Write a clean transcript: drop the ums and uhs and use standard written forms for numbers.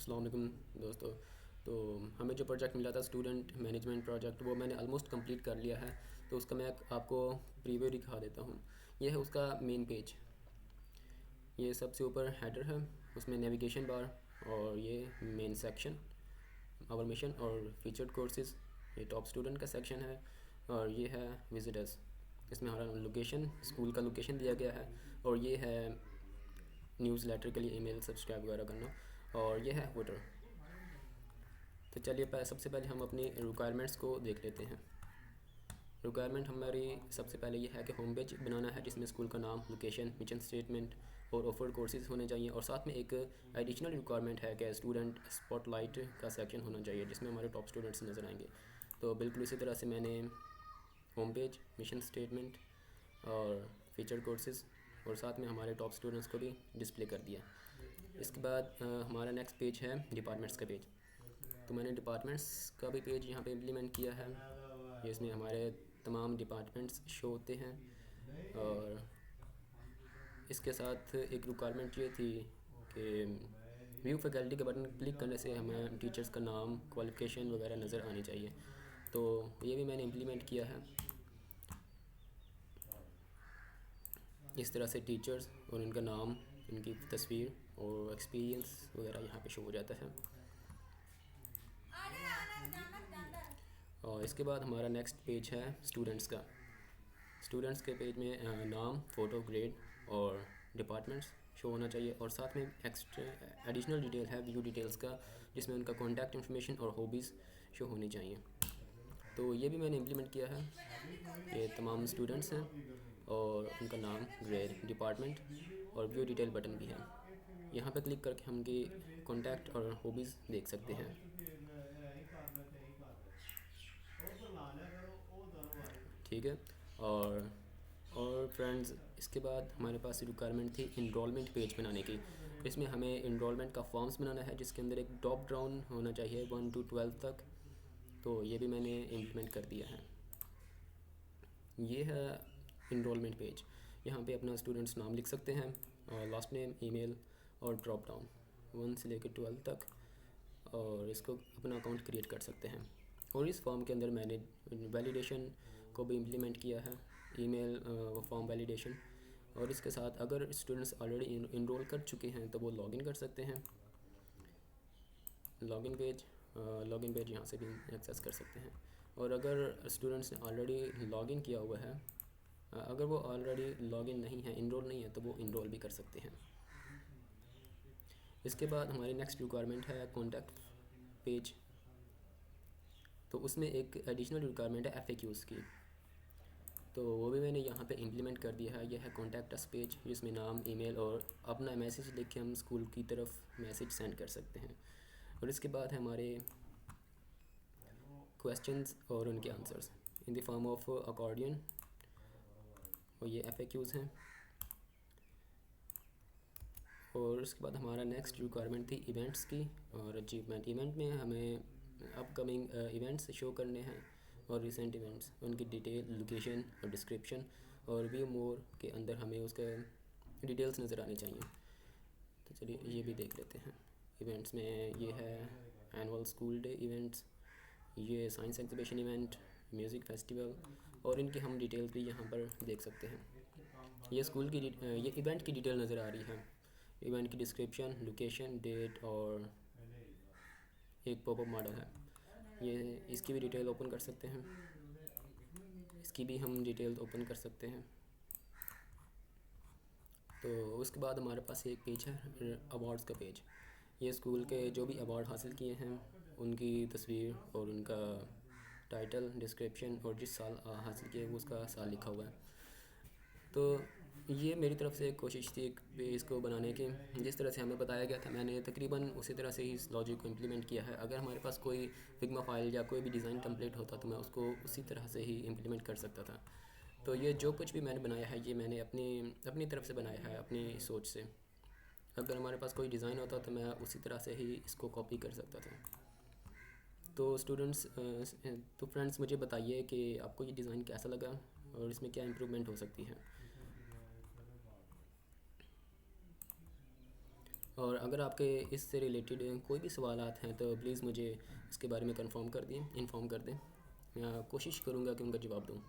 अस्सलाम वालेकुम दोस्तों। तो हमें जो प्रोजेक्ट मिला था स्टूडेंट मैनेजमेंट प्रोजेक्ट, वो मैंने ऑलमोस्ट कंप्लीट कर लिया है। तो उसका मैं आपको प्रीव्यू दिखा देता हूँ। ये है उसका मेन पेज। ये सबसे ऊपर हेडर है, उसमें नेविगेशन बार, और ये मेन सेक्शन आवर मिशन और फीचर्ड कोर्सेज। ये टॉप स्टूडेंट का सेक्शन है, और ये है विजिटर्स। इसमें हमारा लोकेशन, स्कूल का लोकेशन दिया गया है, और ये है न्यूज़ लेटर के लिए ईमेल सब्सक्राइब वगैरह करना, और ये है वोटर। तो चलिए सबसे पहले हम अपनी रिक्वायरमेंट्स को देख लेते हैं। रिक्वायरमेंट हमारी सबसे पहले ये है कि होम पेज बनाना है जिसमें स्कूल का नाम, लोकेशन, मिशन स्टेटमेंट और ऑफर्ड कोर्सेज होने चाहिए। और साथ में एक एडिशनल रिक्वायरमेंट है कि स्टूडेंट स्पॉटलाइट का सेक्शन होना चाहिए जिसमें हमारे टॉप स्टूडेंट्स नज़र आएंगे। तो बिल्कुल इसी तरह से मैंने होम पेज, मिशन स्टेटमेंट और फीचर कोर्सेज और साथ में हमारे टॉप स्टूडेंट्स को भी डिस्प्ले कर दिया। इसके बाद हमारा नेक्स्ट पेज है डिपार्टमेंट्स का पेज। तो मैंने डिपार्टमेंट्स का भी पेज यहाँ पे इम्प्लीमेंट किया है। ये इसमें हमारे तमाम डिपार्टमेंट्स शो होते हैं। और इसके साथ एक रिक्वायरमेंट ये थी कि व्यू फैकल्टी के बटन क्लिक करने से हमें टीचर्स का नाम, क्वालिफ़िकेशन वगैरह नज़र आनी चाहिए। तो ये भी मैंने इम्प्लीमेंट किया है। इस तरह से टीचर्स और उनका नाम, उनकी तस्वीर और एक्सपीरियंस वगैरह यहाँ पे शो हो जाता है। और इसके बाद हमारा नेक्स्ट पेज है स्टूडेंट्स का। स्टूडेंट्स के पेज में नाम, फ़ोटो, ग्रेड और डिपार्टमेंट्स शो होना चाहिए। और साथ में एक्स्ट्रा एडिशनल डिटेल है व्यू डिटेल्स का, जिसमें उनका कॉन्टैक्ट इन्फॉर्मेशन और हॉबीज़ शो होनी चाहिए। तो ये भी मैंने इम्प्लीमेंट किया है। ये तमाम स्टूडेंट्स हैं और उनका नाम, ग्रेड, डिपार्टमेंट और व्यू डिटेल बटन भी है। यहाँ पर क्लिक करके हम उनकी कॉन्टैक्ट और हॉबीज़ देख सकते हैं। ठीक है। और फ्रेंड्स, इसके बाद हमारे पास रिक्वायरमेंट थी इनरोलमेंट पेज बनाने की। इसमें हमें इनरोलमेंट का फॉर्म्स बनाना है जिसके अंदर एक ड्रॉप डाउन होना चाहिए 1 to 12 तक। तो ये भी मैंने इम्प्लीमेंट कर दिया है। ये है इनरोलमेंट पेज। यहाँ पे अपना स्टूडेंट्स नाम लिख सकते हैं, और लास्ट नेम, ईमेल और ड्रॉप डाउन 1 से लेकर 12 तक, और इसको अपना अकाउंट क्रिएट कर सकते हैं। और इस फॉर्म के अंदर मैंने वैलिडेशन को भी इम्प्लीमेंट किया है, ईमेल फॉर्म वैलिडेशन। और इसके साथ अगर स्टूडेंट्स ऑलरेडी इनरोल कर चुके हैं तो वो लॉगिन कर सकते हैं। लॉगिन पेज यहाँ से भी एक्सेस कर सकते हैं। और अगर स्टूडेंट्स ने ऑलरेडी लॉगिन किया हुआ है, अगर वो ऑलरेडी लॉगिन नहीं है, इनरोल नहीं है, तो वो इनरोल भी कर सकते हैं। इसके बाद हमारी नेक्स्ट रिक्वायरमेंट है कॉन्टैक्ट पेज। तो उसमें एक एडिशनल रिक्वायरमेंट है FAQs की। तो वो भी मैंने यहाँ पे इम्प्लीमेंट कर दिया है। यह है कॉन्टैक्ट अस पेज, जिसमें नाम, ईमेल और अपना मैसेज लिख के हम स्कूल की तरफ मैसेज सेंड कर सकते हैं। और इसके बाद है हमारे क्वेश्चंस और उनके answers in the form of accordion, और ये FAQs हैं। और उसके बाद हमारा नेक्स्ट रिक्वायरमेंट थी इवेंट्स की और अचीवमेंट। इवेंट में हमें अपकमिंग इवेंट्स शो करने हैं और रिसेंट इवेंट्स, उनकी डिटेल, लोकेशन और डिस्क्रिप्शन। और व्यू मोर के अंदर हमें उसका डिटेल्स नज़र आनी चाहिए। तो चलिए ये भी देख लेते हैं। इवेंट्स में ये है एनुअल स्कूल डे इवेंट्स, ये science exhibition event, music festival, और इनकी हम डिटेल्स भी यहाँ पर देख सकते हैं। ये स्कूल की ये इवेंट की डिटेल नज़र आ रही है। इवेंट की डिस्क्रिप्शन, लोकेशन, डेट और एक पॉपअप मॉडल है। ये इसकी भी डिटेल ओपन कर सकते हैं। इसकी भी हम डिटेल ओपन कर सकते हैं। तो उसके बाद हमारे पास एक पेज है अवार्ड्स का पेज। ये स्कूल के जो भी अवार्ड हासिल किए हैं उनकी तस्वीर और उनका टाइटल, डिस्क्रिप्शन और जिस साल हासिल किए उसका साल लिखा हुआ है। तो ये मेरी तरफ से एक कोशिश थी एक पेज को बनाने की। जिस तरह से हमें बताया गया था मैंने तकरीबन उसी तरह से ही इस लॉजिक को इम्प्लीमेंट किया है। अगर हमारे पास कोई फिग्मा फाइल या कोई भी डिज़ाइन टेम्पलेट होता तो मैं उसको उसी तरह से ही इम्प्लीमेंट कर सकता था। तो ये जो कुछ भी मैंने बनाया है ये मैंने अपनी तरफ से बनाया है, अपनी सोच से। अगर हमारे पास कोई डिज़ाइन होता तो मैं उसी तरह से ही इसको कॉपी कर सकता था। तो तो फ्रेंड्स, मुझे बताइए कि आपको ये डिज़ाइन कैसा लगा और इसमें क्या इम्प्रूवमेंट हो सकती है। और अगर आपके इससे रिलेटेड कोई भी सवालात हैं तो प्लीज़ मुझे इसके बारे में इन्फॉर्म कर दें। मैं कोशिश करूँगा कि उनका जवाब दूँ।